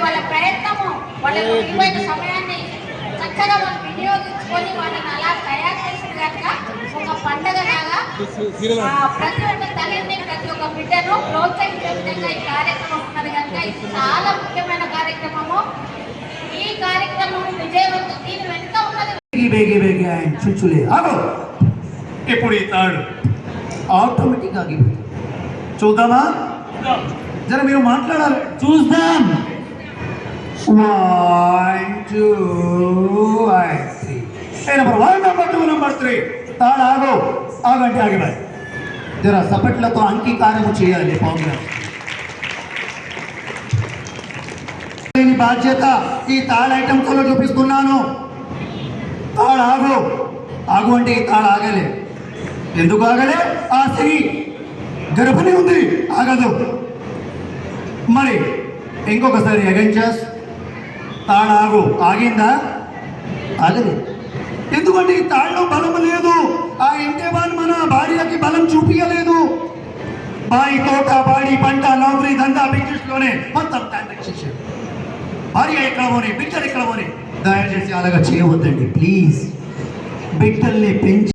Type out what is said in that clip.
వాళ్ళ ప్రయత్నము, వాళ్ళ విలువైన సమయాన్ని చక్కగా వాళ్ళు వినియోగించుకొని వాళ్ళని అలా తయారు చేసిన కనుక ఒక పండగలాగా ప్రతి ఒక్క తల్లిని ప్రతి ఒక్క బిడ్డను ప్రోత్సహించే విధంగా ఈ కార్యక్రమం ఉన్నది కనుక ఇది చాలా ముఖ్యమైన కార్యక్రమము. ఈ కార్యక్రమం విజయవంతం. దీని వెనుక ఉన్నది చుచ్చులే ఆగో. ఇప్పుడు ఈ తాడు ఆటోమేటిక్ ఆగిపోతుంది. చూద్దామా? జర మీరు మాట్లాడాలి. చూద్దాం. 1 2 3 నెంబర్ 1 నెంబర్ 2 నెంబర్ 3 తాడు ఆగో. ఆగంటే ఆగిపోయి జర సపట్లతో అంగీకారము చేయాలి. పౌరులు బాధ్యత ఈ తాడు ఐటమ్స్లో చూపిస్తున్నాను. తాడు ఆగు. ఆగు అంటే ఈ తాడు ఆగలే. ఎందుకు ఆగలే? ఆ స్త్రీ గర్భిణి ఉంది, ఆగదు. మరి ఇంకొకసారి అగెన్చాస్ తాడు ఆగు. ఆగిందా? ఆగలేదు. ఎందుకంటే ఈ తాడులో బలం లేదు. ఆ ఇంటే వాళ్ళు మన భార్యకి బలం చూపించలేదు. బాయి తోట, బాడీ, పంట, నౌకరీ, దందా, బిజినెస్లోనే మొత్తం తాండ్రికి చేశారు. భార్య ఎక్కడ పోనీ, బిడ్డలు ఎక్కడ పోనీ. దయచేసి అలాగా చేయవద్దండి ప్లీజ్. బిడ్డల్ని పెంచి